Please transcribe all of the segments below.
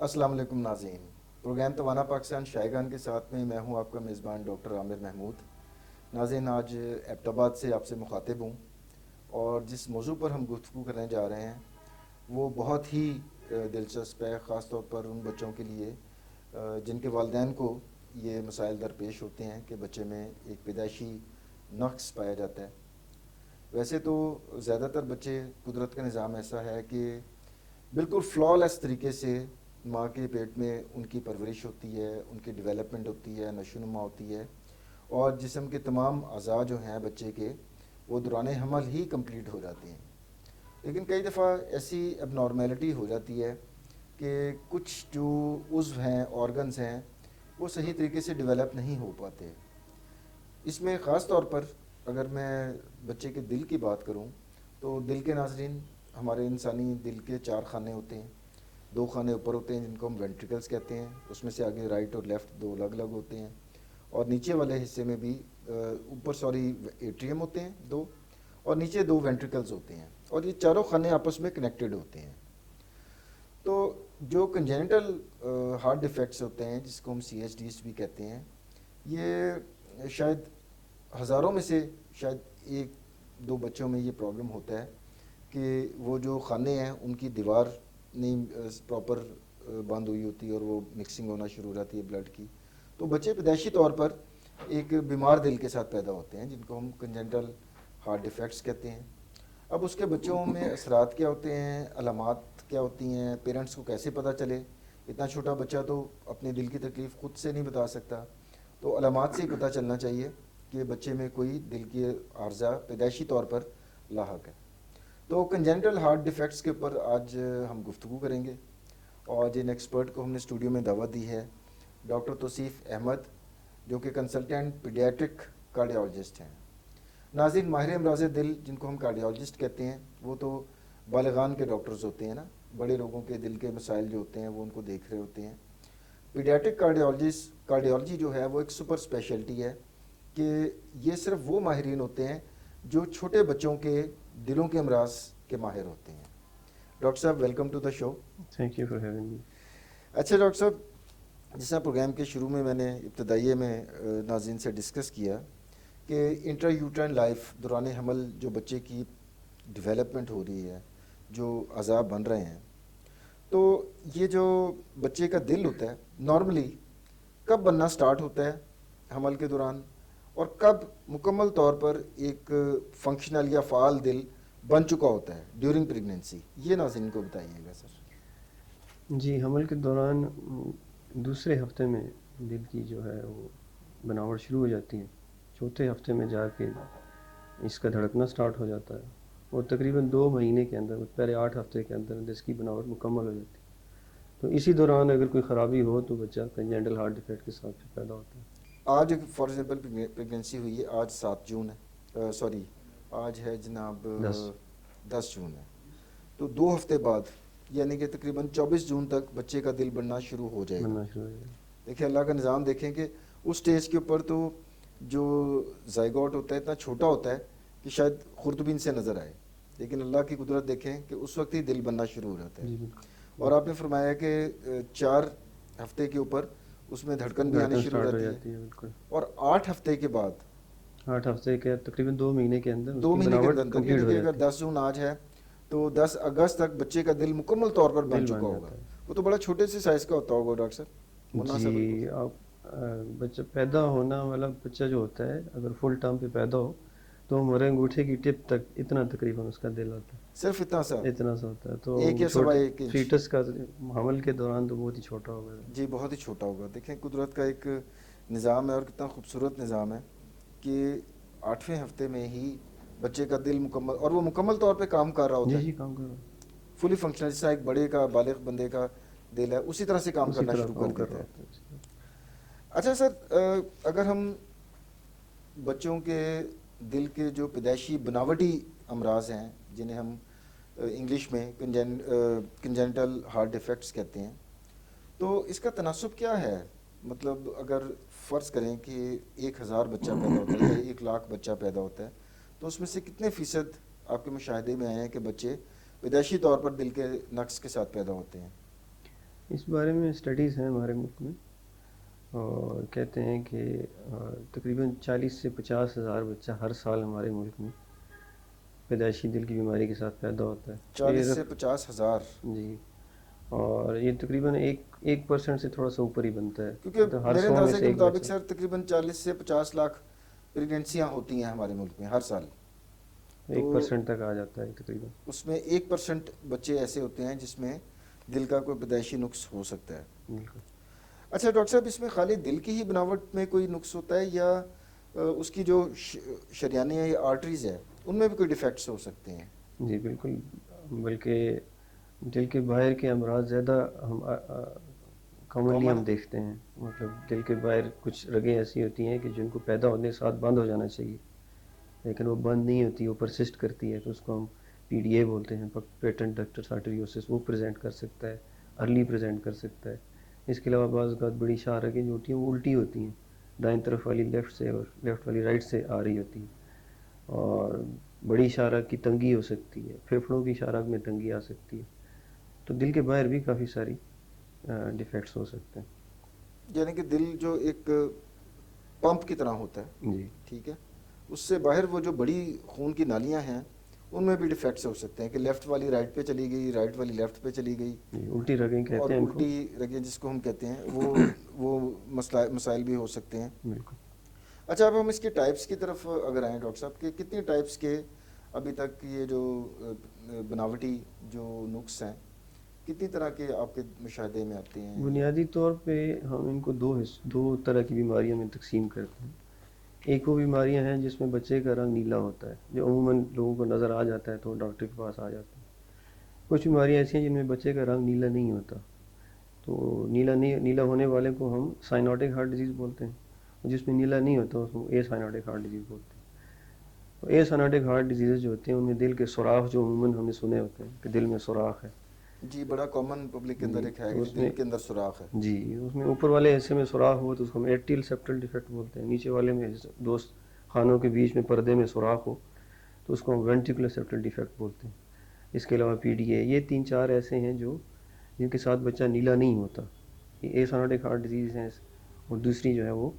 السلام علیکم ناظرین، پروگرام توانا پاکستان شائقان کے ساتھ میں ہوں آپ کا میزبان ڈاکٹر عامر محمود۔ ناظرین، آج ایبٹ آباد سے آپ سے مخاطب ہوں اور جس موضوع پر ہم گفتگو کرنے جا رہے ہیں وہ بہت ہی دلچسپ ہے، خاص طور پر ان بچوں کے لیے جن کے والدین کو یہ مسائل درپیش ہوتے ہیں کہ بچے میں ایک پیدائشی نقص پایا جاتا ہے۔ ویسے تو زیادہ تر بچے، قدرت کا نظام ایسا ہے کہ بالکل فلالیس طریقے سے ماں کے پیٹ میں ان کی پرورش ہوتی ہے، ان کی ڈیولپمنٹ ہوتی ہے، نشو و نما ہوتی ہے، اور جسم کے تمام اعضاء جو ہیں بچے کے وہ دوران حمل ہی کمپلیٹ ہو جاتے ہیں۔ لیکن کئی دفعہ ایسی اب نارمیلٹی ہو جاتی ہے کہ کچھ جو عضو ہیں، آرگنز ہیں، وہ صحیح طریقے سے ڈیولپ نہیں ہو پاتے۔ اس میں خاص طور پر اگر میں بچے کے دل کی بات کروں تو دل کے ناظرین، ہمارے انسانی دل کے 4 خانے ہوتے ہیں۔ 2 خانے اوپر ہوتے ہیں جن کو ہم وینٹریکلز کہتے ہیں، اس میں سے آگے رائٹ اور لیفٹ 2 الگ الگ ہوتے ہیں، اور نیچے والے حصے میں بھی اوپر ایٹریم ہوتے ہیں 2، اور نیچے 2 وینٹریکلز ہوتے ہیں، اور یہ چاروں خانے آپس میں کنیکٹڈ ہوتے ہیں۔ تو جو کنجینٹل ہارٹ ڈیفیکٹس ہوتے ہیں جس کو ہم CHDs بھی کہتے ہیں، یہ شاید ہزاروں میں سے شاید 1-2 بچوں میں یہ پرابلم ہوتا ہے کہ وہ جو خانے ہیں ان کی دیوار نہیں پراپر بند ہوئی ہوتی اور وہ مکسنگ ہونا شروع ہو جاتی ہے بلڈ کی، تو بچے پیدائشی طور پر ایک بیمار دل کے ساتھ پیدا ہوتے ہیں جن کو ہم کنجنٹل ہارٹ ڈیفیکٹس کہتے ہیں۔ اب اس کے بچوں میں اثرات کیا ہوتے ہیں، علامات کیا ہوتی ہیں، پیرنٹس کو کیسے پتہ چلے؟ اتنا چھوٹا بچہ تو اپنے دل کی تکلیف خود سے نہیں بتا سکتا، تو علامات سے ہی پتہ چلنا چاہیے کہ بچے میں کوئی دل کی عارضہ پیدائشی طور پر لاحق ہے۔ تو کنجنٹل ہارٹ ڈیفیکٹس کے اوپر آج ہم گفتگو کریں گے، اور جن ایکسپرٹ کو ہم نے اسٹوڈیو میں دعوت دی ہے، ڈاکٹر توصیف احمد جو کہ کنسلٹنٹ پیڈیاٹرک کارڈیالوجسٹ ہیں۔ ناظرین، ماہر امراض دل جن کو ہم کارڈیالوجسٹ کہتے ہیں وہ تو بالغان کے ڈاکٹرز ہوتے ہیں نا، بڑے لوگوں کے دل کے مسائل جو ہوتے ہیں وہ ان کو دیکھ رہے ہوتے ہیں۔ پیڈیاٹرک کارڈیالوجی جو ہے وہ ایک سپر اسپیشلٹی ہے کہ یہ صرف وہ ماہرین ہوتے ہیں جو چھوٹے بچوں کے دلوں کے امراض کے ماہر ہوتے ہیں۔ ڈاکٹر صاحب، welcome to the show. Thank you for having me. اچھا ڈاکٹر صاحب، جیسا پروگرام کے شروع میں نے ابتدائیے میں ناظرین سے ڈسکس کیا کہ انٹرا یوٹرائن لائف، دوران حمل جو بچے کی ڈیولپمنٹ ہو رہی ہے، جو اعضاء بن رہے ہیں، تو یہ جو بچے کا دل ہوتا ہے نارملی کب بننا سٹارٹ ہوتا ہے حمل کے دوران، اور کب مکمل طور پر ایک فنکشنل یا فعال دل بن چکا ہوتا ہے ڈیورنگ پریگنینسی؟ یہ ناظرین کو بتائیے گا سر۔ جی، حمل کے دوران دوسرے ہفتے میں دل کی جو ہے وہ بناوٹ شروع ہو جاتی ہے، چوتھے ہفتے میں جا کے اس کا دھڑکنا سٹارٹ ہو جاتا ہے، اور تقریباً 2 مہینے کے اندر، پہلے 8 ہفتے کے اندر اس کی بناوٹ مکمل ہو جاتی ہے۔ تو اسی دوران اگر کوئی خرابی ہو تو بچہ کنجنٹل ہارٹ ڈیفیکٹ کے ساتھ پھر پیدا ہوتا ہے۔ آج فار ایگزامپل پریگنینسی ہوئی ہے، آج 7 جون ہے، آج ہے جناب 10 جون ہے، تو 2 ہفتے بعد یعنی کہ تقریباً 24 جون تک بچے کا دل بننا شروع ہو جائے گا۔ بننا شروع ہو جائے گا۔ دیکھیں اللہ کا نظام، دیکھیں کہ اس سٹیج کے اوپر تو جو زائگوٹ ہوتا ہے اتنا چھوٹا ہوتا ہے کہ شاید خوردبین سے نظر آئے، لیکن اللہ کی قدرت دیکھیں کہ اس وقت ہی دل بننا شروع ہو جاتا ہے۔ جی بالکل۔ اور آپ نے فرمایا کہ 4 ہفتے کے اوپر اس میں دھڑکن بھی آنی شروع ہو جاتی ہے، بالکل۔ اور 8 ہفتے کے بعد 8 ہفتے کے تقریباً 2 مہینے کے اندر 2 مہینے کے اندر، کمپلیٹ ہو یعنی کہ اگر جاتی ہے، 10 جون آج ہے تو 10 اگست تک بچے کا دل مکمل طور پر بن دل چکا بن ہوگا۔ جاتا ہے۔ وہ تو بڑا چھوٹے سے سائز کا ہوتا ہوگا ڈاکٹر صاحب، مناسب جی، بالکل۔ آپ بچہ پیدا ہونا والا بچہ جو ہوتا ہے اگر فل ٹرم پہ پیدا ہو تو ہمارے انگوٹھے کی ٹپ تک اتنا تقریباً اس کا دل ہوتا ہے، صرف اتنا سا ہوتا ہے۔ تو 1 یا سوا 1 انچ فیٹس کا حمل کے دوران تو بہت ہی چھوٹا ہوگا۔ جی بہت ہی چھوٹا ہوگا۔ دیکھیں قدرت کا ایک نظام ہے، اور کتنا خوبصورت نظام ہے کہ 8ویں ہفتے میں ہی بچے کا دل مکمل، اور وہ مکمل طور پہ کام کر رہا ہوتا ہے، جی کام کرو، فلی فنکشنل، جیسا ایک بڑے کا بالغ بندے کا دل ہے اسی طرح سے کام اسی کرنا طرح شروع کام کر کر دیتا رہا ہے۔ ہوتا ہے۔ اچھا سر، اگر ہم بچوں کے دل کے جو پیدائشی بناوٹی امراض ہیں جنہیں ہم انگلش میں کنجنٹل ہارٹ ڈیفیکٹس کہتے ہیں، تو اس کا تناسب کیا ہے؟ مطلب اگر فرض کریں کہ 1000 بچہ پیدا ہوتا ہے یا 1,00,000 بچہ پیدا ہوتا ہے، تو اس میں سے کتنے فیصد آپ کے مشاہدے میں آئے ہیں کہ بچے پیدائشی طور پر دل کے نقص کے ساتھ پیدا ہوتے ہیں؟ اس بارے میں اسٹڈیز ہیں ہمارے ملک میں، اور کہتے ہیں کہ تقریباً 40 سے 50 ہزار بچہ ہر سال ہمارے ملک میں پیدائشی دل کی بیماری کے ساتھ پیدا ہوتا ہے. 40 سے 50 ہزار. جی، اور یہ تقریباً 1% سے تھوڑا سا اوپر ہی بنتا ہے، کیونکہ مطلب ہر میرے 100 میں اندازے سے کے ایک مطابق بچہ. سر تقریباً 40 سے 50 لاکھ پریگننسیاں ہوتی ہیں ہمارے ملک میں ہر سال. 1% تک آ جاتا ہے تقریباً. اس میں 1% بچے ایسے ہوتے ہیں جس میں دل کا کوئی پیدائشی نقص ہو سکتا ہے. بالکل. اچھا ڈاکٹر صاحب، اس میں خالی دل کی ہی بناوٹ میں کوئی نقص ہوتا ہے یا اس کی جو شریانیں یا آرٹریز ہے ان میں بھی کوئی ڈیفیکٹس ہو سکتے ہیں؟ جی بالکل، بلکہ دل کے باہر کے امراض زیادہ کامنلی Common ہم ہے؟ دیکھتے ہیں. مطلب دل کے باہر کچھ رگیں ایسی ہوتی ہیں کہ جن کو پیدا ہونے کے ساتھ بند ہو جانا چاہیے، لیکن وہ بند نہیں ہوتی، وہ پرسسٹ کرتی ہے، تو اس کو ہم PDA بولتے ہیں، پیٹنٹ ڈکٹس آرٹریوسس. وہ پریزنٹ کر سکتا ہے، ارلی پریزنٹ کر سکتا ہے. اس کے علاوہ بعض اوقات بڑی شاہ رگیں جو ہوتی ہیں وہ الٹی ہوتی ہیں، دائیں طرف والی لیفٹ سے اور لیفٹ والی رائٹ سے آ رہی ہوتی ہیں. اور بڑی شاہ رگ کی تنگی ہو سکتی ہے، پھیپھڑوں کی شاہ رگ میں تنگی آ سکتی ہے. تو دل کے باہر بھی کافی ساری ڈیفیکٹس ہو سکتے ہیں. یعنی کہ دل جو ایک پمپ کی طرح ہوتا ہے، جی ٹھیک ہے، اس سے باہر وہ جو بڑی خون کی نالیاں ہیں ان میں بھی ڈیفیکٹس ہو سکتے ہیں کہ لیفٹ والی رائٹ پہ چلی گئی، رائٹ والی لیفٹ پہ چلی گئی، جی، الٹی رگیں اور کہتے ہیں ان کو. الٹی رگیں جس کو ہم کہتے ہیں وہ مسائل بھی ہو سکتے ہیں. بالکل. اچھا، اب ہم اس کے ٹائپس کی طرف اگر آئیں ڈاکٹر صاحب، کہ کتنے ٹائپس کے ابھی تک یہ جو بناوٹی جو نقص ہیں کتنی طرح کے آپ کے مشاہدے میں آتے ہیں؟ بنیادی طور پہ ہم ان کو دو طرح کی بیماریوں میں تقسیم کرتے ہیں. ایک وہ بیماریاں ہیں جس میں بچے کا رنگ نیلا ہوتا ہے، جو عموماً لوگوں کو نظر آ جاتا ہے تو وہ ڈاکٹر کے پاس آ جاتے ہیں. کچھ بیماریاں ایسی ہیں جن میں بچے کا رنگ نیلا نہیں ہوتا، تو نیلا ہونے والے کو ہم سائنوٹک ہارٹ ڈیزیز بولتے ہیں. جس میں نیلا نہیں ہوتا اس کو اے سائنوٹک ہارٹ ڈیزیز بولتے ہیں. تو اے سائنوٹک ہارٹ ڈیزیز جو ہوتے ہیں ان میں دل کے سوراخ جو عموماً ہم نے سنے ہوتے ہیں کہ دل میں سوراخ ہے. جی، بڑا کامن پبلک کے اندر جی، ایک ہے تو کہ اس میں دل کے اندر سوراخ ہے. جی اس میں اوپر والے حصے میں سوراخ ہو تو اس کو ہم ایٹریل سیپٹل ڈیفیکٹ بولتے ہیں. نیچے والے میں دوست خانوں کے بیچ میں پردے میں سوراخ ہو تو اس کو ہم وینٹریکولر سیپٹل ڈیفیکٹ بولتے ہیں. اس کے علاوہ PDA، یہ 3-4 ایسے ہیں جن کے ساتھ بچہ نیلا نہیں ہوتا. یہ اے سائنوٹک ہارٹ ڈیزیز ہیں. اور دوسری جو ہے وہ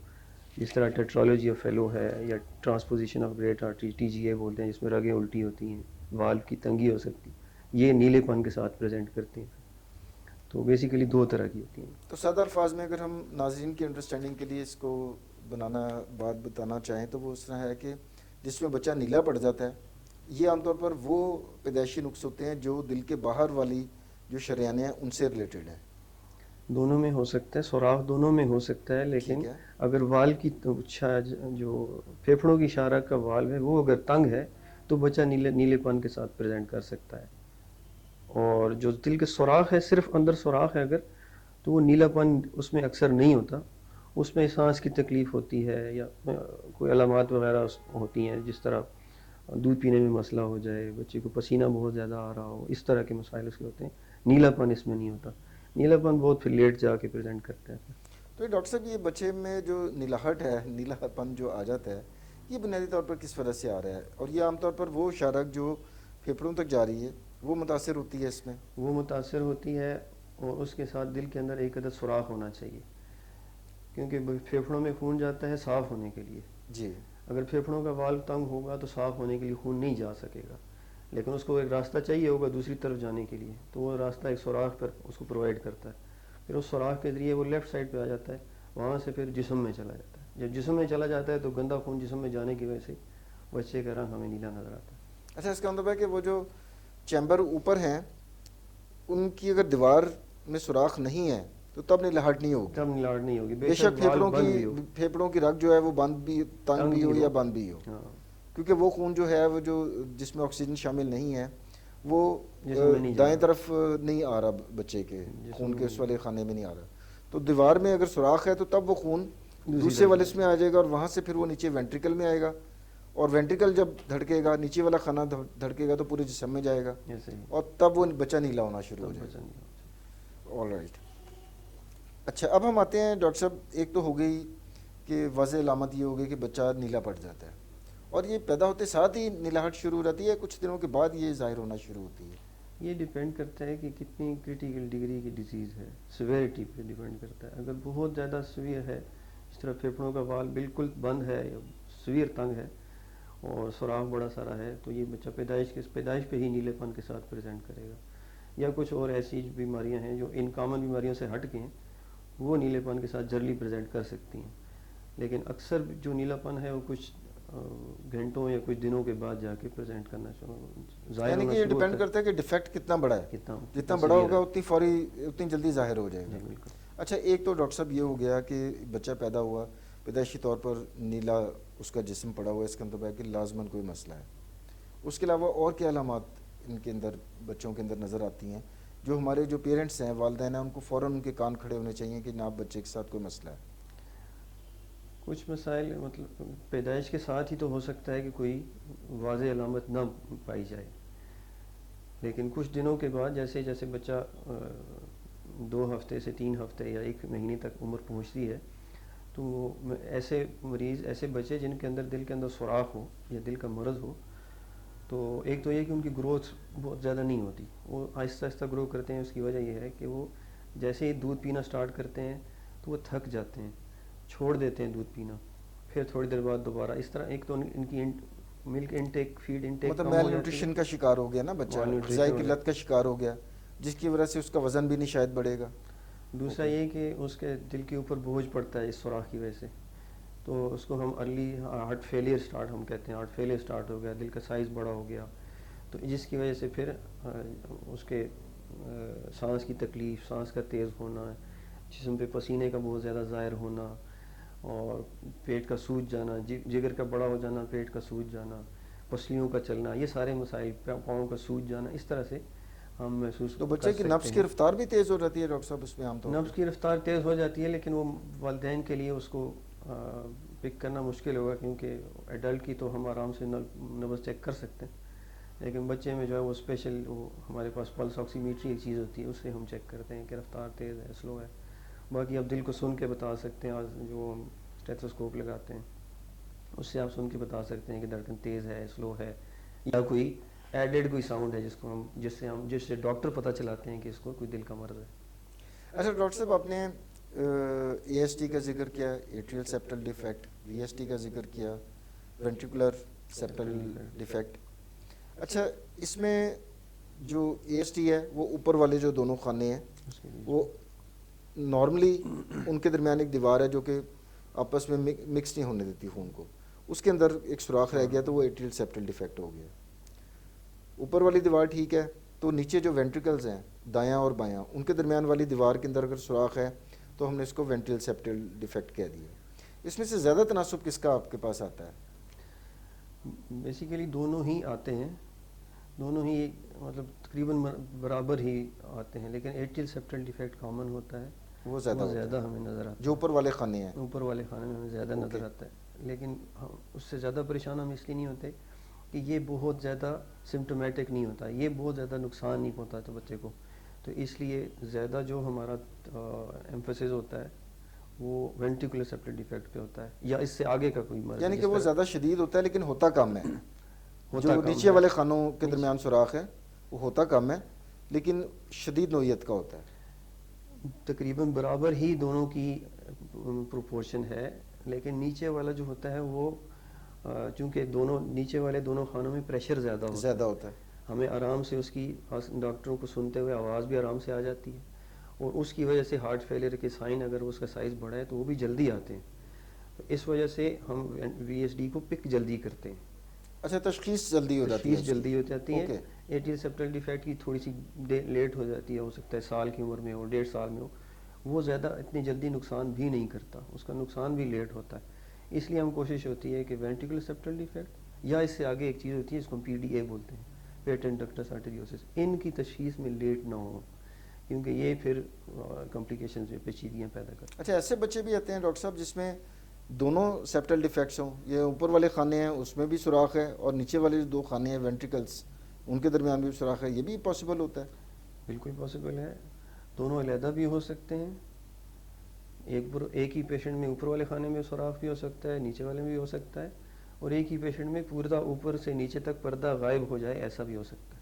جس طرح ٹیٹرالوجی آف فیلو ہے یا ٹرانسپوزیشن آف گریٹ آرٹری TGA بولتے ہیں، جس میں رگیں الٹی ہوتی ہیں، والو کی تنگی ہو سکتی، یہ نیلے پن کے ساتھ پریزنٹ کرتے ہیں. تو بیسیکلی 2 طرح کی ہوتی ہیں. تو سادہ الفاظ میں اگر ہم ناظرین کی انڈرسٹینڈنگ کے لیے اس کو بتانا چاہیں تو وہ اس طرح ہے کہ جس میں بچہ نیلا پڑ جاتا ہے، یہ عام طور پر وہ پیدائشی نقص ہوتے ہیں جو دل کے باہر والی جو شریانیں ہیں ان سے ریلیٹڈ ہیں. دونوں میں ہو سکتا ہے، سوراخ دونوں میں ہو سکتا ہے، لیکن ٹھیک ہے. اگر وال کی جو پھیپھڑوں کی شاہ رگ کا والو ہے وہ اگر تنگ ہے تو بچہ نیلے پن کے ساتھ پریزنٹ کر سکتا ہے. اور جو دل کے سوراخ ہے، صرف اندر سوراخ ہے اگر، تو وہ نیلا پن اس میں اکثر نہیں ہوتا. اس میں سانس کی تکلیف ہوتی ہے یا کوئی علامات وغیرہ ہوتی ہیں، جس طرح دودھ پینے میں مسئلہ ہو جائے، بچے کو پسینہ بہت زیادہ آ رہا ہو، اس طرح کے مسائل اس کے ہوتے ہیں. نیلا پن اس میں نہیں ہوتا. نیلا پن بہت پھر لیٹ جا کے پریزنٹ کرتے ہیں. تو یہ ڈاکٹر صاحب، یہ بچے میں جو نیلاہٹ ہے، نیلا پن جو آ جاتا ہے، یہ بنیادی طور پر کس وجہ سے آ رہا ہے؟ اور یہ عام طور پر وہ شاہ رگ جو پھیپھڑوں تک جا رہی ہے وہ متاثر ہوتی ہے اس میں؟ وہ متاثر ہوتی ہے، اور اس کے ساتھ دل کے اندر ایک عدد سوراخ ہونا چاہیے، کیونکہ پھیپھڑوں میں خون جاتا ہے صاف ہونے کے لیے. جی. اگر پھیپھڑوں کا والو تنگ ہوگا تو صاف ہونے کے لیے خون نہیں جا سکے گا، لیکن اس کو ایک راستہ چاہیے ہوگا دوسری طرف جانے کے لیے، تو وہ راستہ ایک سوراخ پر اس کو پرووائڈ کرتا ہے. پھر اس سوراخ کے ذریعے وہ لیفٹ سائڈ پہ آ جاتا ہے، وہاں سے پھر جسم میں چلا جاتا ہے. جب جسم میں چلا جاتا ہے تو گندا خون جسم میں جانے کی وجہ سے بچے کا رنگ ہمیں نیلا نظر آتا ہے. اچھا، اس کا مطلب ہے کہ وہ جو چیمبر اوپر ہیں ان کی اگر دیوار میں سوراخ نہیں ہے تو تب نیلاہٹ نہیں ہوگی. تب نیلاہٹ نہیں ہوگی، بے شک پھیپھڑوں کی رگ جو ہے وہ بند بھی، تنگ بھی ہو یا بند بھی ہو، ہاں، کیونکہ وہ خون جو ہے وہ جو جس میں آکسیجن شامل نہیں ہے وہ نہیں دائیں طرف نہیں آ رہا، بچے کے خون کے اس والے خانے میں نہیں آ رہا. تو دیوار میں اگر سوراخ ہے تو تب وہ خون دوسرے والے اس میں آ جائے گا، اور وہاں سے پھر وہ نیچے وینٹریکل میں آئے گا، اور وینٹریکل جب دھڑکے گا، نیچے والا خانہ دھڑکے گا تو پورے جسم میں جائے گا، اور تب وہ بچہ نیلا ہونا شروع ہو جائے گا. All right. اچھا، اب ہم آتے ہیں ڈاکٹر صاحب، ایک تو ہو گئی کہ واضح علامت یہ ہو گئی کہ بچہ نیلا پڑ جاتا ہے، اور یہ پیدا ہوتے ساتھ ہی نیلاہٹ شروع ہو جاتی ہے، کچھ دنوں کے بعد یہ ظاہر ہونا شروع ہوتی ہے؟ یہ ڈیپینڈ کرتا ہے کہ کتنی کریٹیکل ڈگری کی ڈیزیز ہے، سیویرٹی پہ ڈیپینڈ کرتا ہے. اگر بہت زیادہ سیویئر ہے، اس طرح پھیپھڑوں کا وال بالکل بند ہے یا سیویئر تنگ ہے اور سوراخ بڑا سارا ہے، تو یہ بچہ پیدائش پہ ہی نیلے پن کے ساتھ پریزنٹ کرے گا. یا کچھ اور ایسی بیماریاں ہیں جو ان کامن بیماریوں سے ہٹ کے ہیں، وہ نیلے پن کے ساتھ جرلی پریزنٹ کر سکتی ہیں. لیکن اکثر جو نیلا پن ہے وہ کچھ گھنٹوں یا کچھ دنوں کے بعد جا کے پریزنٹ کرنا ظاہر یعنی ہونا کہ یہ شروع ڈیپینڈ ہوتا کرتا ہے کہ ڈیفیکٹ کتنا بڑا ہے، کتنا جتنا بڑا ہوگا severe اتنی جلدی ظاہر ہو جائے ہے. گا. جی بالکل. اچھا، ایک تو ڈاکٹر صاحب یہ ہو گیا کہ بچہ پیدا ہوا، پیدائشی طور پر نیلا اس کا جسم پڑا ہوا ہے، اس کا مطلب ہے کہ لازماً کوئی مسئلہ ہے. اس کے علاوہ اور کیا علامات ان کے اندر، بچوں کے اندر نظر آتی ہیں جو ہمارے جو پیرنٹس ہیں، والدین ہیں، ان کو فوراً ان کے کان کھڑے ہونے چاہیے کہ جناب بچے کے ساتھ کوئی مسئلہ ہے؟ کچھ مسائل مطلب پیدائش کے ساتھ ہی تو ہو سکتا ہے کہ کوئی واضح علامت نہ پائی جائے، لیکن کچھ دنوں کے بعد جیسے جیسے بچہ 2 ہفتے سے 3 ہفتے یا 1 مہینے تک عمر پہنچتی ہے، تو ایسے مریض، ایسے بچے جن کے اندر دل کے اندر سوراخ ہو یا دل کا مرض ہو، تو ایک تو یہ کہ ان کی گروتھ بہت زیادہ نہیں ہوتی، وہ آہستہ آہستہ گرو کرتے ہیں. اس کی وجہ یہ ہے کہ وہ جیسے ہی دودھ پینا سٹارٹ کرتے ہیں تو وہ تھک جاتے ہیں، چھوڑ دیتے ہیں دودھ پینا، پھر تھوڑی دیر بعد دوبارہ. اس طرح ایک تو ان کی ملک انٹیک، فیڈ انٹیک مطلب کم میل ہو جاتی ہے. نیوٹریشن کا شکار ہو گیا نا بچہ، مال نیوٹریشن غذائی ہو قلت کا شکار ہو گیا، جس کی وجہ سے اس کا وزن بھی نہیں شاید بڑھے گا. دوسرا یہ کہ اس کے دل کے اوپر بوجھ پڑتا ہے اس سوراخ کی وجہ سے، تو اس کو ہم ارلی ہارٹ فیلئر سٹارٹ ہم کہتے ہیں، ہارٹ فیلئر سٹارٹ ہو گیا، دل کا سائز بڑا ہو گیا، تو جس کی وجہ سے پھر اس کے سانس کی تکلیف، سانس کا تیز ہونا، جسم پہ پسینے کا بہت زیادہ ظاہر ہونا، اور پیٹ کا سوج جانا، جگر کا بڑا ہو جانا، پیٹ کا سوج جانا، پسلیوں کا چلنا، یہ سارے مسائل، پاؤں کا سوج جانا، اس طرح سے ہم محسوس تو کر بچے کی سکتے نبض ہیں. کی رفتار بھی تیز ہو جاتی ہے ڈاکٹر صاحب اس میں عام طور پر؟ نبض کی رفتار تیز ہو جاتی ہے، لیکن وہ والدین کے لیے اس کو پک کرنا مشکل ہوگا، کیونکہ ایڈلٹ کی تو ہم آرام سے نبض چیک کر سکتے ہیں، لیکن بچے میں جو ہے وہ اسپیشل، وہ ہمارے پاس پلس آکسی میٹری ایک چیز ہوتی ہے، اس سے ہم چیک کرتے ہیں کہ رفتار تیز ہے، سلو ہے. باقی آپ دل کو سن کے بتا سکتے ہیں، جو ہم اسٹیتھوسکوپ لگاتے ہیں اس سے آپ سن کے بتا سکتے ہیں کہ دھڑکن تیز ہے، سلو ہے، یا کوئی ایڈڈ کوئی ساؤنڈ ہے جس سے ڈاکٹر پتہ چلاتے ہیں کہ اس کو کوئی دل کا مرض ہے. اچھا ڈاکٹر صاحب، آپ نے اے ایس ٹی کا ذکر کیا، ایٹریل سیپٹل ڈیفیکٹ، وی ایس ٹی کا ذکر کیا، وینٹریکولر سیپٹل ڈیفیکٹ. اچھا، اس میں جو اے ایس ٹی ہے وہ اوپر والے جو دونوں خانے ہیں وہ نارملی ان کے درمیان ایک دیوار ہے جو کہ آپس میں مکس نہیں ہونے دیتی خون کو، اس کے اندر ایک سوراخ رہ گیا تو وہ ایٹریل سیپٹل ڈیفیکٹ ہو گیا. اوپر والی دیوار ٹھیک ہے، تو نیچے جو وینٹریکلز ہیں دایاں اور بایاں، ان کے درمیان والی دیوار کے اندر اگر سوراخ ہے تو ہم نے اس کو وینٹریل سیپٹل ڈیفیکٹ کہہ دیا. اس میں سے زیادہ تناسب کس کا آپ کے پاس آتا ہے؟ بیسیکلی دونوں ہی آتے ہیں، دونوں ہی مطلب تقریباً برابر ہی آتے ہیں، لیکن ایٹریل سیپٹل ڈیفیکٹ کامن ہوتا ہے، وہ زیادہ ہمیں نظر آتا ہے، جو اوپر والے خانے ہیں، اوپر والے خانے میں ہمیں زیادہ نظر آتا ہے. لیکن اس سے زیادہ پریشان ہم اس لیے نہیں ہوتے کہ یہ بہت زیادہ سمپٹومیٹک نہیں ہوتا، یہ بہت زیادہ نقصان نہیں پہنچاتا بچے کو، تو اس لیے زیادہ جو ہمارا ایمفیسس ہوتا ہے وہ وینٹریکولر سیپٹل ڈیفیکٹ پہ ہوتا ہے، یا اس سے آگے کا کوئی مرض. یعنی کہ وہ زیادہ شدید ہوتا ہے لیکن ہوتا کم ہے. ہوتا جو کم نیچے ہے، والے خانوں کے درمیان سوراخ ہے وہ ہوتا کم ہے لیکن شدید نوعیت کا ہوتا ہے. تقریباً برابر ہی دونوں کی پروپورشن ہے، لیکن نیچے والا جو ہوتا ہے وہ چونکہ نیچے والے دونوں خانوں میں پریشر زیادہ ہوتا ہے، ہمیں آرام سے اس کی ڈاکٹروں کو سنتے ہوئے آواز بھی آرام سے آ جاتی ہے، اور اس کی وجہ سے ہارٹ فیلئر کے سائن اگر اس کا سائز بڑا ہے تو وہ بھی جلدی آتے ہیں، تو اس وجہ سے ہم وی ایس ڈی کو پک جلدی کرتے ہیں. اچھا، تشخیص جلدی ہو جاتی ہے، تشخیص جلدی ہو جاتی ہے. ایٹریل سیپٹل ڈیفیکٹ کی تھوڑی سی لیٹ ہو جاتی ہے، ہو سکتا ہے سال کی عمر میں ہو، 1.5 سال میں ہو، وہ زیادہ اتنی جلدی نقصان بھی نہیں کرتا، اس کا نقصان بھی لیٹ ہوتا ہے. اس لیے ہم کوشش ہوتی ہے کہ وینٹریکولر سیپٹل ڈیفیکٹ یا اس سے آگے ایک چیز ہوتی ہے جس کو ہم پی ڈی اے بولتے ہیں، پیٹنٹ ڈکٹس آرٹریوسس، ان کی تشخیص میں لیٹ نہ ہو، کیونکہ یہ پھر کمپلیکیشنز میں پیچیدگیاں پیدا کرتے ہیں. اچھا، ایسے بچے بھی آتے ہیں ڈاکٹر صاحب جس میں دونوں سیپٹل ڈیفیکٹس ہوں، یہ اوپر والے خانے ہیں اس میں بھی سوراخ ہے اور نیچے والے جو 2 خانے ہیں وینٹریکلس ان کے درمیان بھی سوراخ ہے، یہ بھی پاسبل ہوتا ہے؟ بالکل پاسبل ہے، دونوں علیحدہ بھی ہو سکتے ہیں. ایک ہی پیشنٹ میں اوپر والے خانے میں سوراخ بھی ہو سکتا ہے، نیچے والے میں بھی ہو سکتا ہے، اور ایک ہی پیشنٹ میں پورا اوپر سے نیچے تک پردہ غائب ہو جائے، ایسا بھی ہو سکتا ہے.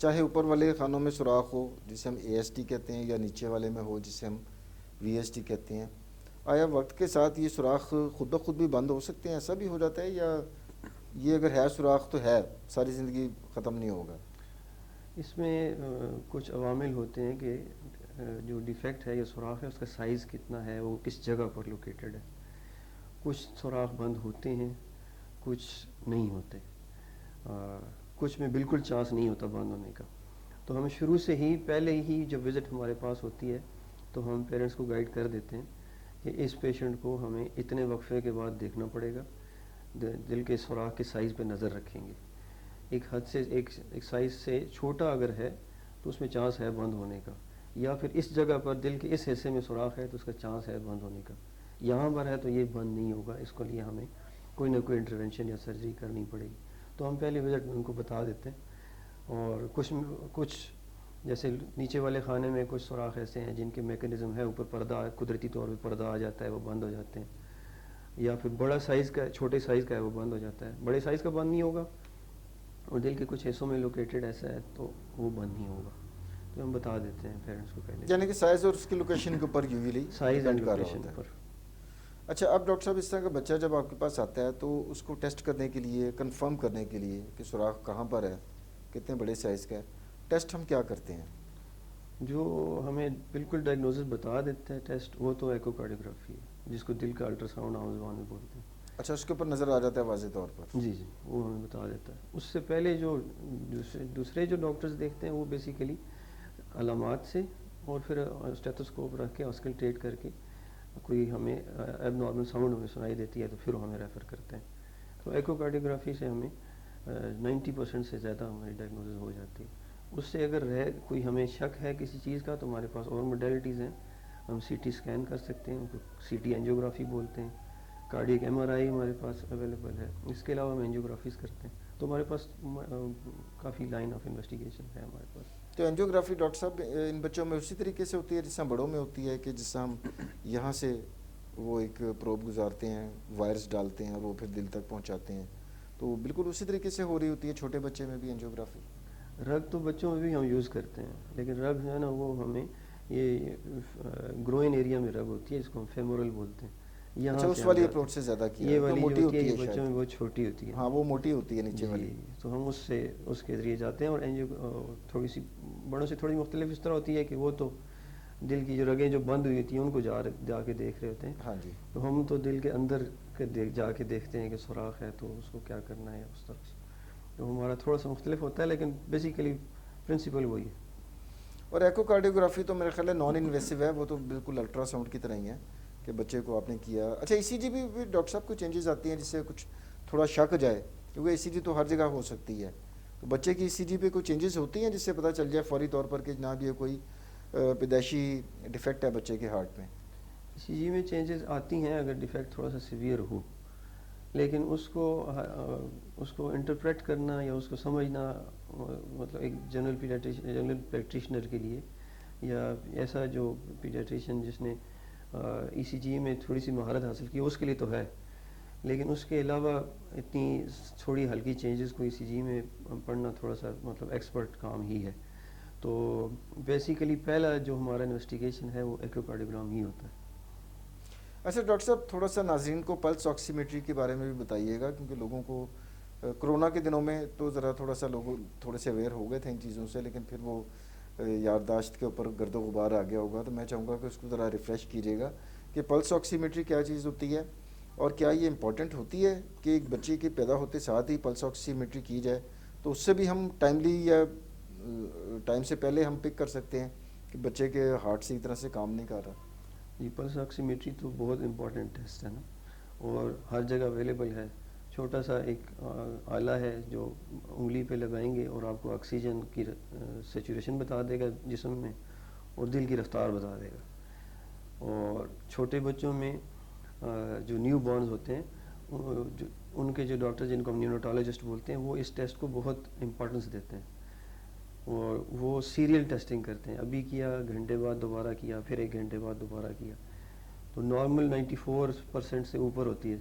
چاہے اوپر والے خانوں میں سوراخ ہو جسے ہم اے ایس ٹی کہتے ہیں یا نیچے والے میں ہو جسے ہم وی ایس ٹی کہتے ہیں، آیا وقت کے ساتھ یہ سوراخ خود بخود بھی بند ہو سکتے ہیں؟ ایسا بھی ہو جاتا ہے، یا یہ اگر ہے سوراخ تو ہے، ساری زندگی ختم نہیں ہوگا؟ اس میں کچھ عوامل ہوتے ہیں کہ جو ڈیفیکٹ ہے یا سوراخ ہے اس کا سائز کتنا ہے، وہ کس جگہ پر لوکیٹڈ ہے. کچھ سوراخ بند ہوتے ہیں، کچھ نہیں ہوتے، کچھ میں بالکل چانس نہیں ہوتا بند ہونے کا. تو ہم شروع سے ہی پہلے ہی جب وزٹ ہمارے پاس ہوتی ہے تو ہم پیرنٹس کو گائیڈ کر دیتے ہیں کہ اس پیشنٹ کو ہمیں اتنے وقفے کے بعد دیکھنا پڑے گا، دل کے سوراخ کے سائز پہ نظر رکھیں گے. ایک حد سے ایک سائز سے چھوٹا اگر ہے تو اس میں چانس ہے بند ہونے کا، یا پھر اس جگہ پر دل کے اس حصے میں سوراخ ہے تو اس کا چانس ہے بند ہونے کا. یہاں پر ہے تو یہ بند نہیں ہوگا، اس کے لیے ہمیں کوئی نہ کوئی انٹرونشن یا سرجری کرنی پڑے گی. تو ہم پہلے وزٹ میں ان کو بتا دیتے ہیں. اور کچھ جیسے نیچے والے خانے میں کچھ سوراخ ایسے ہیں جن کے میکینزم ہے، اوپر پردہ قدرتی طور پہ پردہ آ جاتا ہے، وہ بند ہو جاتے ہیں. یا پھر بڑا سائز کا چھوٹے سائز کا ہے وہ بند ہو جاتا ہے. بڑے سائز کا بند نہیں ہوگا اور دل کے کچھ حصوں میں لوکیٹڈ ایسا ہے تو وہ بند نہیں ہوگا. تو ہم بتا دیتے ہیں پیرنٹس کو پہلے، یعنی کہ سائز اور اس کی لوکیشن کے اوپر یوزلی سائز اینڈ ڈپینڈ کر رہا لوکیشن ہوتا ہے. پر. اچھا، اب ڈاکٹر صاحب اس طرح کا بچہ جب آپ کے پاس آتا ہے تو اس کو ٹیسٹ کرنے کے لیے، کنفرم کرنے کے لیے کہ سوراخ کہاں پر ہے، کتنے بڑے سائز کا ہے، ٹیسٹ ہم کیا کرتے ہیں؟ جو ہمیں بالکل ڈائگنوسس بتا دیتا ہے ٹیسٹ، وہ تو ایکو کارڈیوگرافی ہے، جس کو دل کا الٹرا ساؤنڈ عام زبان میں بولتے ہیں. اچھا، اس کے اوپر نظر آ جاتا ہے واضح طور پر؟ جی جی، وہ ہمیں بتا دیتا ہے. اس سے پہلے جو دوسرے جو ڈاکٹرز دیکھتے ہیں وہ بیسیکلی علامات سے اور پھر اسٹیتھوسکوپ رکھ کے اسکلٹیٹ کر کے کوئی ہمیں ایب نارمل ساؤنڈ ہمیں سنائی دیتی ہے تو پھر ہمیں ریفر کرتے ہیں. تو ایکو کارڈیوگرافی سے ہمیں 90% سے زیادہ ہماری ڈائگنوسس ہو جاتی ہے. اس سے اگر کوئی ہمیں شک ہے کسی چیز کا تو ہمارے پاس اور موڈیلٹیز ہیں. ہم سی ٹی اسکین کر سکتے ہیں، ان کو سی ٹی اینجیوگرافی بولتے ہیں. کارڈیک ایم آر آئی ہمارے پاس اویلیبل ہے. اس کے علاوہ ہم اینجیوگرافیز کرتے ہیں. تو ہمارے پاس کافی لائن آف انویسٹیگیشن ہے ہمارے پاس. تو اینجیوگرافی ڈاکٹر صاحب ان بچوں میں اسی طریقے سے ہوتی ہے جس طرح بڑوں میں ہوتی ہے، کہ جس طرح ہم یہاں سے وہ ایک پروب گزارتے ہیں، وائرس ڈالتے ہیں اور وہ پھر دل تک پہنچاتے ہیں، تو بالکل اسی طریقے سے ہو رہی ہوتی ہے چھوٹے بچے میں بھی اینجیوگرافی؟ رگ تو بچوں میں بھی ہم یوز کرتے ہیں، لیکن رگ جو ہے نا وہ ہمیں یہ گروئن ایریا میں رگ ہوتی ہے جس کو ہم فیمورل بولتے ہیں. یہاں اچھا، سے اس ہم والی جاتے اپروچ سے زیادہ کیا یہ ہے، والی جو موٹی ہوتی ہے یہ شاید. بچوں میں بہت چھوٹی ہوتی ہے. ہاں، وہ موٹی ہوتی ہے نیچے والی. جی، تو ہم اس کے ذریعے جاتے ہیں. اور تھوڑی سی بڑوں سے تھوڑی مختلف اس طرح ہوتی ہے کہ وہ تو دل کی جو رگیں جو بند ہوئی ہوتی ہیں ان کو جا کے دیکھ رہے ہوتے ہیں. ہاں جی. تو ہم تو دل کے اندر جا کے دیکھتے ہیں کہ سوراخ ہے تو اس کو کیا کرنا ہے اس طرح سے. تو ہمارا تھوڑا سا مختلف ہوتا ہے لیکن بیسیکلی پرنسپل وہی ہے. اور ایکو کارڈیوگرافی تو میرے خیال ہے نان انویسو ہے، وہ تو بالکل الٹرا ساؤنڈ کی طرح ہی ہے کہ بچے کو آپ نے کیا. اچھا، ای سی جی بھی ڈاکٹر صاحب کو چینجز آتی ہیں جس سے کچھ تھوڑا شک جائے، کیونکہ ای سی جی تو ہر جگہ ہو سکتی ہے، تو بچے کی ای سی جی پہ کوئی چینجز ہوتی ہیں جس سے پتہ چل جائے فوری طور پر کہ جناب یہ کوئی پیدائشی ڈیفیکٹ ہے بچے کے ہارٹ میں؟ ای سی جی میں چینجز آتی ہیں اگر ڈیفیکٹ تھوڑا سا سیویئر ہو، لیکن اس کو انٹرپریٹ کرنا یا اس کو سمجھنا مطلب ایک جنرل پریکٹیشنر کے لیے، یا ایسا جو پیڈیاٹریشین جس نے ای سی جی میں تھوڑی سی مہارت حاصل کی اس کے لیے تو ہے، لیکن اس کے علاوہ اتنی تھوڑی ہلکی چینجز کو ای سی جی میں پڑھنا تھوڑا سا مطلب ایکسپرٹ کام ہی ہے. تو بیسیکلی پہلا جو ہمارا انویسٹیگیشن ہے وہ ایکو کارڈیوگرام ہی ہوتا ہے. اچھا ڈاکٹر صاحب، تھوڑا سا ناظرین کو پلس آکسیمیٹری کے بارے میں بھی بتائیے گا، کیونکہ لوگوں کو کرونا کے دنوں میں تو ذرا تھوڑا سا لوگ تھوڑے سے اویئر ہو گئے تھے ان چیزوں سے، لیکن پھر وہ یادداشت کے اوپر گرد و غبار آ گیا ہوگا. تو میں چاہوں گا کہ اس کو ذرا ریفریش کیجیے گا کہ پلس آکسیمیٹری کیا چیز ہوتی ہے، اور کیا یہ امپورٹنٹ ہوتی ہے کہ ایک بچے کے پیدا ہوتے ساتھ ہی پلس آکسیمیٹری کی جائے، تو اس سے بھی ہم ٹائملی یا ٹائم سے پہلے ہم پک کر سکتے ہیں کہ بچے کے ہارٹ صحیح طرح سے کام نہیں کر رہا؟ جی، پلس آکسیمیٹری تو بہت امپورٹنٹ ٹیسٹ ہے نا، اور ہر جگہ اویلیبل ہے. چھوٹا سا ایک آلہ ہے جو انگلی پہ لگائیں گے اور آپ کو آکسیجن کی سیچوریشن بتا دے گا جسم میں، اور دل کی رفتار بتا دے گا. اور چھوٹے بچوں میں جو نیو بورنز ہوتے ہیں ان کے جو ڈاکٹر جن کو ہم نیوناٹالوجسٹ بولتے ہیں وہ اس ٹیسٹ کو بہت امپورٹنس دیتے ہیں، اور وہ سیریل ٹیسٹنگ کرتے ہیں. ابھی کیا، گھنٹے بعد دوبارہ کیا، پھر 1 گھنٹے بعد دوبارہ کیا. تو نارمل 94% سے اوپر ہوتی ہے.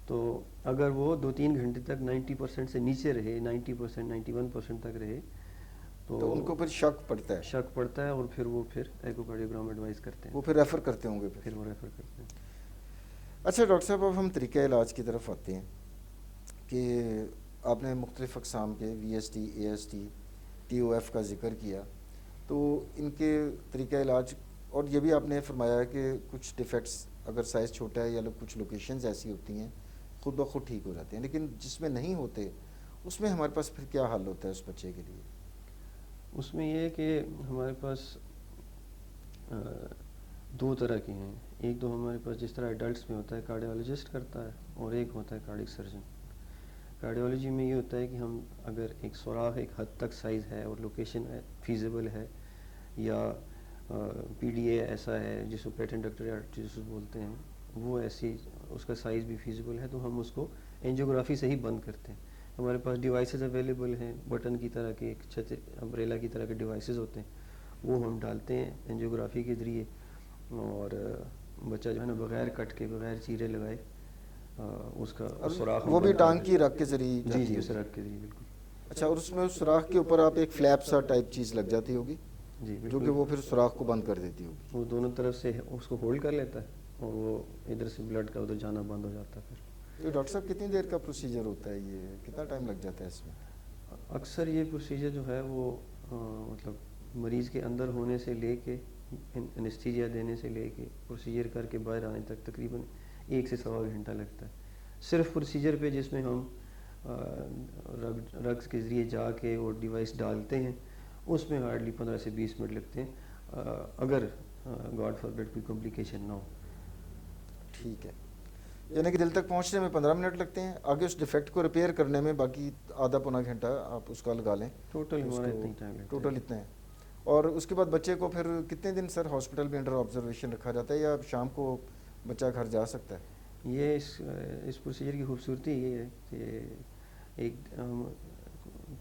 تو اگر وہ 2-3 گھنٹے تک 90% سے نیچے رہے، 90% 91% تک رہے، تو ان کو پھر شک پڑتا ہے. شک پڑتا ہے اور پھر وہ ایکوکارڈیوگرام ایڈوائز کرتے ہیں, وہ پھر ریفر کرتے ہوں گے پھر وہ ریفر کرتے ہیں. اچھا ڈاکٹر صاحب, اب ہم طریقہ علاج کی طرف آتے ہیں کہ آپ نے مختلف اقسام کے V S T, A S T, T O F کا ذکر کیا, تو ان کے طریقہ علاج, اور یہ بھی آپ نے فرمایا کہ کچھ ڈیفیکٹس اگر سائز چھوٹا ہے یا کچھ لوکیشنز ایسی ہوتی ہیں خود بخود ٹھیک ہو جاتے ہیں, لیکن جس میں نہیں ہوتے اس میں ہمارے پاس پھر کیا حل ہوتا ہے اس بچے کے لیے؟ اس میں یہ ہے کہ ہمارے پاس دو طرح کے ہیں. ایک تو ہمارے پاس جس طرح ایڈلٹس میں ہوتا ہے کارڈیالوجسٹ کرتا ہے, اور ایک ہوتا ہے کارڈک سرجن. کارڈیالوجی میں یہ ہوتا ہے کہ ہم اگر ایک سوراخ ایک حد تک سائز ہے اور لوکیشن فیزیبل ہے, یا پی ڈی اے ایسا ہے جس کو پیٹنٹ ڈکٹر آرٹریوسس بولتے ہیں, وہ ایسی اس کا سائز بھی فیزیبل ہے, تو ہم اس کو اینجیوگرافی سے ہی بند کرتے ہیں. ہمارے پاس ڈیوائسز اویلیبل ہیں, بٹن کی طرح کے, ایک چھت امبریلا کی طرح کے ڈیوائسز ہوتے ہیں, وہ ہم ڈالتے ہیں اینجیوگرافی کے ذریعے, اور بچہ جو ہے نا بغیر کٹ کے بغیر چیرے لگائے اس کا سوراخ وہ بھی ٹانگ کی رگ کے ذریعے جی جی اس رگ کے ذریعے بالکل. اچھا, اور اس میں اس سوراخ کے اوپر آپ ایک فلیپ سا ٹائپ چیز لگ جاتی ہوگی جی جو بالکل, کہ وہ پھر سوراخ کو بند کر دیتی ہوگی. وہ دونوں طرف سے اس کو ہولڈ کر لیتا ہے اور وہ ادھر سے بلڈ کا ادھر جانا بند ہو جاتا ہے. پھر تو ڈاکٹر صاحب کتنی دیر کا پروسیجر ہوتا ہے, یہ کتنا ٹائم لگ جاتا ہے اس میں؟ اکثر یہ پروسیجر جو ہے وہ مطلب مریض کے اندر ہونے سے لے کے انیستھیزیا دینے سے لے کے پروسیجر کر کے باہر آنے تک تقریباً 1 سے سوا گھنٹہ لگتا ہے. صرف پروسیجر پہ جس میں ہم رگز کے ذریعے جا کے وہ ڈیوائس ڈالتے ہیں, اس میں ہارڈلی 15 سے 20 منٹ لگتے ہیں, اگر گاڈ فاربیڈ کوئی کمپلیکیشن نہ ہو. ٹھیک ہے, یعنی کہ دل تک پہنچنے میں 15 منٹ لگتے ہیں, آگے اس ڈیفیکٹ کو ریپیئر کرنے میں باقی آدھا پونا گھنٹہ آپ اس کا لگا لیں. ٹوٹل ہمارا اتنا ہی ٹائم لگتا ہے. ٹوٹل اتنا ہے. اور اس کے بعد بچے کو پھر کتنے دن سر ہاسپٹل میں انڈر آبزرویشن رکھا جاتا ہے, یا شام کو بچہ گھر جا سکتا ہے؟ یہ اس پروسیجر کی خوبصورتی یہ ہے کہ ایک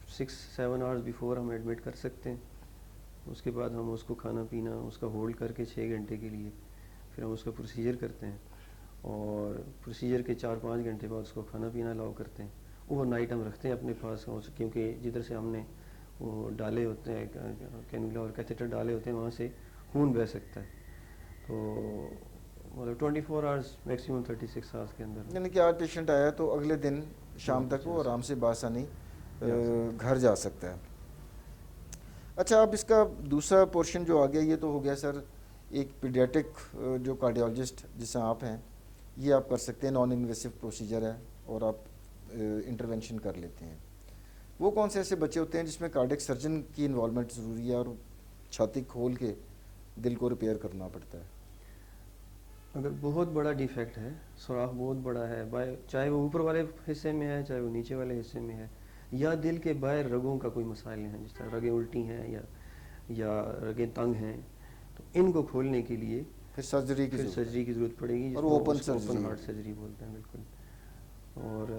6-7 آورس بیفور ہم ایڈمٹ کر سکتے ہیں. اس کے بعد ہم اس کو کھانا پینا اس کا ہولڈ کر کے 6 گھنٹے کے لیے پھر ہم اس کا پروسیجر کرتے ہیں, اور پروسیجر کے 4-5 گھنٹے بعد اس کو کھانا پینا الاؤ کرتے ہیں. اوور نائٹ ہم رکھتے ہیں اپنے پاس, کیونکہ جدھر سے ہم نے وہ ڈالے ہوتے ہیں کینولا اور کیتھیٹر ڈالے ہوتے ہیں وہاں سے خون بہہ سکتا ہے. تو مطلب 24 آورس میکسیمم 36 آورس کے اندر, یعنی کہ آج پیشنٹ آیا تو اگلے دن شام تک وہ آرام سے بآسانی گھر جا سکتا ہے. اچھا, اب اس کا دوسرا پورشن جو آ گیا, یہ تو ہو گیا سر ایک پیڈیاٹک جو کارڈیالوجسٹ جسے آپ ہیں, یہ آپ کر سکتے ہیں, نان انویسو پروسیجر ہے اور آپ انٹرونشن کر لیتے ہیں. وہ کون سے ایسے بچے ہوتے ہیں جس میں کارڈک سرجن کی انوالومنٹ ضروری ہے اور چھاتی کھول کے دل کو ریپیئر کرنا پڑتا ہے؟ اگر بہت بڑا ڈیفیکٹ ہے, سوراخ بہت بڑا ہے, چاہے وہ اوپر والے حصے میں ہے چاہے وہ نیچے والے حصے میں ہے, یا دل کے باہر رگوں کا کوئی مسائل ہیں, جس طرح رگیں الٹی ہیں یا رگیں تنگ ہیں, تو ان کو کھولنے کے لیے پھر سرجری کی ضرورت پڑے گی, اور وہ اوپن ہارٹ سرجری بولتے ہیں بالکل. اور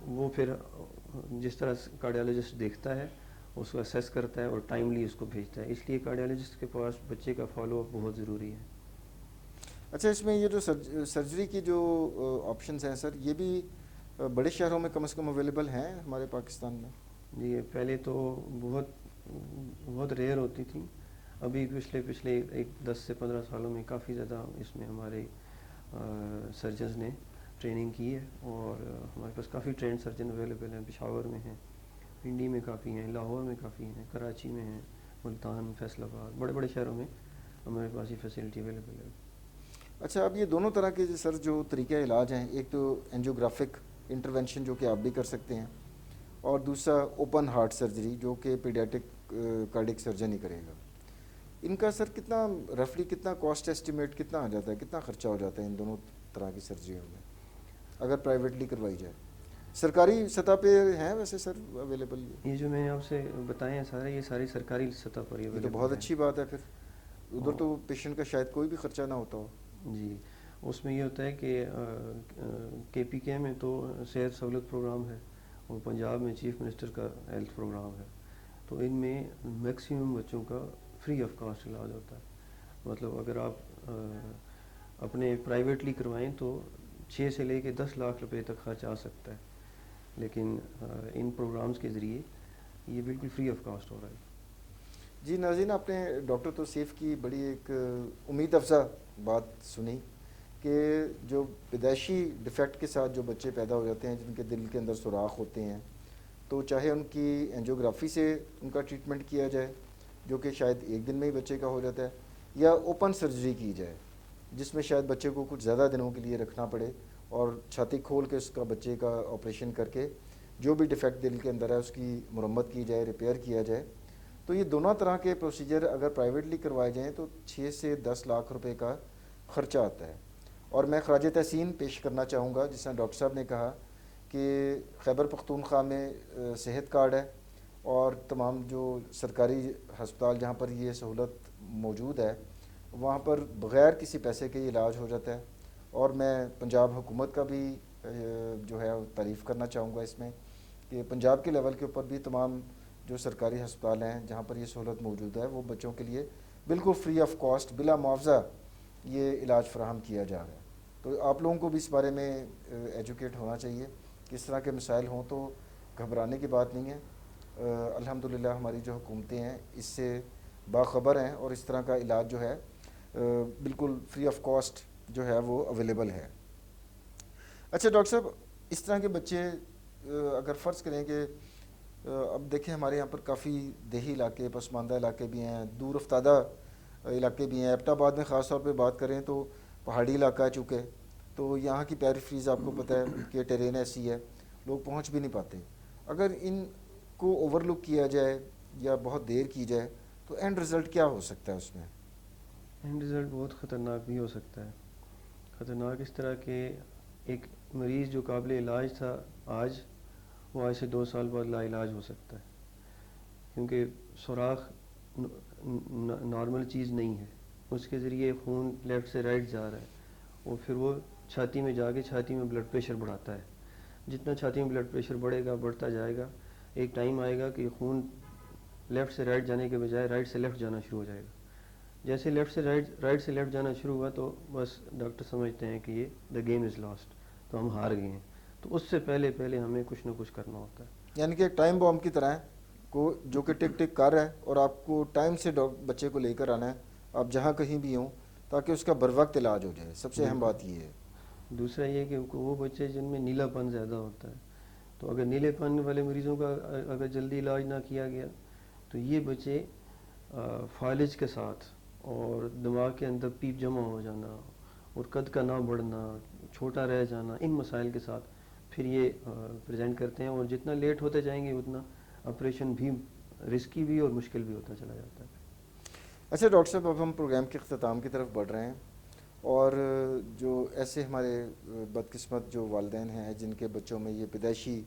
وہ پھر جس طرح کارڈیالوجسٹ دیکھتا ہے اس کو اسیس کرتا ہے اور ٹائملی اس کو بھیجتا ہے, اس لیے کارڈیالوجسٹ کے پاس بچے کا فالو اپ بہت ضروری ہے. اچھا, اس میں یہ جو سرجری کی جو آپشنز ہیں سر, یہ بھی بڑے شہروں میں کم از کم اویلیبل ہیں ہمارے پاکستان میں؟ جی, پہلے تو بہت ریئر ہوتی تھیں, ابھی پچھلے 10 سے 15 سالوں میں کافی زیادہ اس میں ہمارے سرجنز نے ٹریننگ کی ہے, اور ہمارے پاس کافی ٹرینڈ سرجن اویلیبل ہیں. پشاور میں ہیں, پنڈی میں کافی ہیں, لاہور میں کافی ہیں, کراچی میں ہیں, ملتان, فیصل آباد, بڑے بڑے شہروں میں ہمارے پاس یہ فیسلٹی اویلیبل ہے. اچھا, اب یہ دونوں طرح کے سر جو طریقہ علاج ہیں, ایک تو اینجیوگرافک انٹرونشن جو کہ آپ بھی کر سکتے ہیں, اور دوسرا اوپن ہارٹ سرجری جو کہ پیڈیاٹک کارڈک سرجن ہی کرے گا. ان کا سر کتنا رفلی کتنا کاسٹ ایسٹیمیٹ کتنا آ جاتا ہے, کتنا خرچہ ہو جاتا ہے ان دونوں طرح کی سرجریوں میں اگر پرائیویٹلی کروائی جائے؟ سرکاری سطح پہ ہیں ویسے سر اویلیبل؟ یہ جو میں نے آپ سے بتائے ہیں سارے, یہ ساری سرکاری سطح پر ہی اویلیبل ہے. تو بہت اچھی بات ہے, پھر ادھر تو پیشنٹ کا شاید کوئی بھی خرچہ نہ ہوتا ہو. جی, اس میں یہ ہوتا ہے کہ کے پی کے میں تو صحت سہولت پروگرام ہے, اور پنجاب میں چیف منسٹر کا ہیلتھ پروگرام ہے, تو ان میں میکسیمم بچوں کا فری آف کاسٹ علاج ہوتا ہے. مطلب اگر آپ اپنے پرائیویٹلی کروائیں تو 6 سے لے کے 10 لاکھ روپے تک خرچ آ سکتا ہے, لیکن ان پروگرامز کے ذریعے یہ بالکل فری آف کاسٹ ہو رہا ہے. جی ناظرین، آپ نے ڈاکٹر توصیف کی بڑی ایک امید افزا بات سنی کہ جو پیدائشی ڈیفیکٹ کے ساتھ جو بچے پیدا ہو جاتے ہیں، جن کے دل کے اندر سوراخ ہوتے ہیں، تو چاہے ان کی اینجیوگرافی سے ان کا ٹریٹمنٹ کیا جائے، جو کہ شاید ایک دن میں ہی بچے کا ہو جاتا ہے، یا اوپن سرجری کی جائے جس میں شاید بچے کو کچھ زیادہ دنوں کے لیے رکھنا پڑے اور چھاتی کھول کے اس کا بچے کا آپریشن کر کے جو بھی ڈیفیکٹ دل کے اندر ہے اس کی مرمت کی جائے، ریپیئر کیا جائے. تو یہ دونوں طرح کے پروسیجر اگر پرائیویٹلی کروائے جائیں تو 6 سے 10 لاکھ روپے کا خرچہ آتا ہے. اور میں خراج تحسین پیش کرنا چاہوں گا، جس طرح ڈاکٹر صاحب نے کہا کہ خیبر پختونخوا میں صحت کارڈ ہے اور تمام جو سرکاری ہسپتال جہاں پر یہ سہولت موجود ہے وہاں پر بغیر کسی پیسے کے علاج ہو جاتا ہے. اور میں پنجاب حکومت کا بھی جو ہے تعریف کرنا چاہوں گا اس میں کہ پنجاب کے لیول کے اوپر بھی تمام جو سرکاری ہسپتال ہیں جہاں پر یہ سہولت موجود ہے وہ بچوں کے لیے بالکل فری آف کاسٹ، بلا معاوضہ یہ علاج فراہم کیا جا رہا ہے. تو آپ لوگوں کو بھی اس بارے میں ایجوکیٹ ہونا چاہیے کہ اس طرح کے مسائل ہوں تو گھبرانے کی بات نہیں ہے. الحمدللہ ہماری جو حکومتیں ہیں اس سے باخبر ہیں اور اس طرح کا علاج جو ہے بالکل فری آف کاسٹ جو ہے وہ اویلیبل ہے. اچھا ڈاکٹر صاحب، اس طرح کے بچے اگر فرض کریں کہ اب دیکھیں ہمارے یہاں پر کافی دیہی علاقے، پسماندہ علاقے بھی ہیں، دور افتادہ علاقے بھی ہیں. ایبٹ آباد میں خاص طور پہ بات کریں تو پہاڑی علاقہ ہے چونکہ، تو یہاں کی پیریفریز آپ کو پتہ ہے کہ ٹیرین ایسی ہے، لوگ پہنچ بھی نہیں پاتے. اگر ان کو اوور لک کیا جائے یا بہت دیر کی جائے تو اینڈ رزلٹ کیا ہو سکتا ہے اس میں؟ اینڈ رزلٹ بہت خطرناک بھی ہو سکتا ہے. خطرناک اس طرح کہ ایک مریض جو قابل علاج تھا آج، وہ آج سے 2 سال بعد لا علاج ہو سکتا ہے، کیونکہ سوراخ نارمل چیز نہیں ہے. اس کے ذریعے خون لیفٹ سے رائٹ جا رہا ہے اور پھر وہ چھاتی میں جا کے چھاتی میں بلڈ پریشر بڑھاتا ہے. جتنا چھاتی میں بلڈ پریشر بڑھے گا، بڑھتا جائے گا، ایک ٹائم آئے گا کہ خون لیفٹ سے رائٹ جانے کے بجائے رائٹ سے لیفٹ جانا شروع ہو جائے گا. جیسے لیفٹ سے رائٹ سے لیفٹ جانا شروع ہوا تو بس ڈاکٹر سمجھتے ہیں کہ یہ دا گیم از لاسٹ، تو ہم ہار گئے ہیں. تو اس سے پہلے ہمیں کچھ نہ کچھ کرنا ہوتا ہے. یعنی کہ ایک ٹائم بام کی طرح ہے کو جو کہ ٹک ٹک کر رہا ہے اور آپ کو ٹائم سے بچے کو لے کر آنا ہے، آپ جہاں کہیں بھی ہوں، تاکہ اس کا بر وقت علاج ہو جائے. سب سے اہم بالکل. بات یہ ہے. دوسرا یہ کہ وہ بچے جن میں نیلا پن زیادہ ہوتا ہے، تو اگر نیلے پن والے مریضوں کا اگر جلدی علاج نہ کیا گیا تو یہ بچے فالج کے ساتھ اور دماغ کے اندر پیپ جمع ہو جانا اور قد کا نہ بڑھنا، چھوٹا رہ جانا، ان مسائل کے ساتھ پھر یہ پریزنٹ کرتے ہیں. اور جتنا لیٹ ہوتے جائیں گے اتنا آپریشن بھی رسکی بھی اور مشکل بھی ہوتا چلا جاتا ہے. اچھا ڈاکٹر صاحب، اب ہم پروگرام کے اختتام کی طرف بڑھ رہے ہیں، اور جو ایسے ہمارے بدقسمت جو والدین ہیں جن کے بچوں میں یہ پیدائشی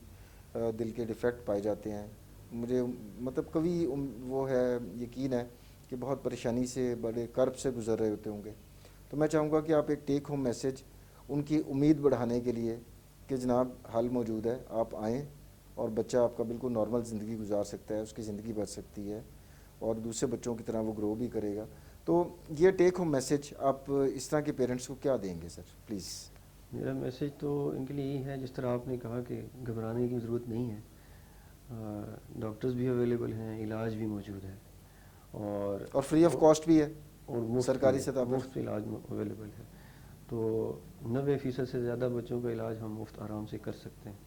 دل کے ڈیفیکٹ پائے جاتے ہیں، مجھے مطلب کبھی وہ ہے یقین ہے کہ بہت پریشانی سے، بڑے کرب سے گزر رہے ہوتے ہوں گے. تو میں چاہوں گا کہ آپ ایک ٹیک ہوم میسج ان کی امید بڑھانے کے لیے کہ جناب حل موجود ہے، آپ آئیں اور بچہ آپ کا بالکل نارمل زندگی گزار سکتا ہے، اس کی زندگی بچ سکتی ہے اور دوسرے بچوں کی طرح وہ گرو بھی کرے گا. تو یہ ٹیک ہوم میسج آپ اس طرح کے پیرنٹس کو کیا دیں گے سر پلیز؟ میرا میسج تو ان کے لیے یہی ہے، جس طرح آپ نے کہا کہ گھبرانے کی ضرورت نہیں ہے. ڈاکٹرز بھی اویلیبل ہیں، علاج بھی موجود ہے، اور فری آف کاسٹ بھی ہے، اور مفت سرکاری سطح پر مفت علاج اویلیبل ہے. تو 90% سے زیادہ بچوں کا علاج ہم مفت آرام سے کر سکتے ہیں.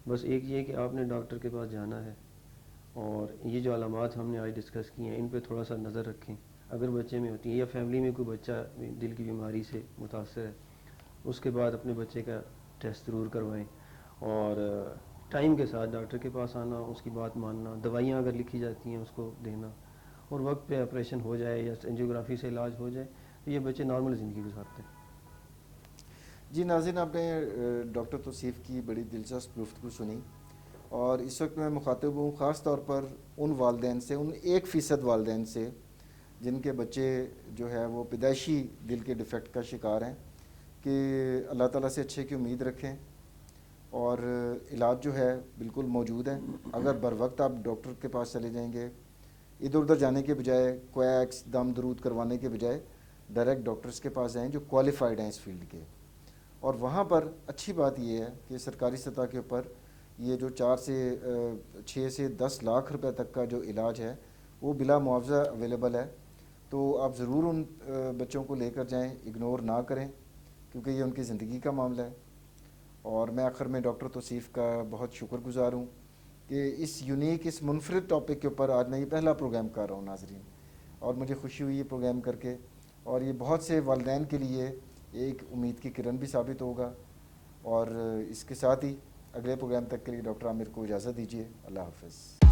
بس ایک یہ کہ آپ نے ڈاکٹر کے پاس جانا ہے اور یہ جو علامات ہم نے آج ڈسکس کی ہیں ان پہ تھوڑا سا نظر رکھیں. اگر بچے میں ہوتی ہیں یا فیملی میں کوئی بچہ دل کی بیماری سے متاثر ہے، اس کے بعد اپنے بچے کا ٹیسٹ ضرور کروائیں، اور ٹائم کے ساتھ ڈاکٹر کے پاس آنا، اس کی بات ماننا، دوائیاں اگر لکھی جاتی ہیں اس کو دینا، اور وقت پہ آپریشن ہو جائے یا اینجیوگرافی سے علاج ہو جائے تو یہ بچے نارمل زندگی گزارتے ہیں. جی ناظرین، آپ نے ڈاکٹر توصیف کی بڑی دلچسپ گفتگو سنی، اور اس وقت میں مخاطب ہوں خاص طور پر ان والدین سے، ان 1% والدین سے جن کے بچے جو ہے وہ پیدائشی دل کے ڈیفیکٹ کا شکار ہیں، کہ اللہ تعالیٰ سے اچھے کی امید رکھیں. اور علاج جو ہے بالکل موجود ہے. اگر بر وقت آپ ڈاکٹر کے پاس چلے جائیں گے، ادھر ادھر جانے کے بجائے، کویکس دم درود کروانے کے بجائے ڈائریکٹ ڈاکٹرز کے پاس جائیں جو کوالیفائڈ ہیں اس فیلڈ کے. اور وہاں پر اچھی بات یہ ہے کہ سرکاری سطح کے اوپر یہ جو 6 سے 10 لاکھ روپے تک کا جو علاج ہے وہ بلا معاوضہ اویلیبل ہے، تو آپ ضرور ان بچوں کو لے کر جائیں، اگنور نہ کریں، کیونکہ یہ ان کی زندگی کا معاملہ ہے۔ اور میں آخر میں ڈاکٹر توصیف کا بہت شکر گزار ہوں کہ اس یونیک، اس منفرد ٹاپک کے اوپر آج میں یہ پہلا پروگرام کر رہا ہوں ناظرین، اور مجھے خوشی ہوئی یہ پروگرام کر کے، اور یہ بہت سے والدین کے لیے ایک امید کی کرن بھی ثابت ہوگا۔ اور اس کے ساتھ ہی اگلے پروگرام تک کے لیے ڈاکٹر عامر کو اجازت دیجیے، اللہ حافظ۔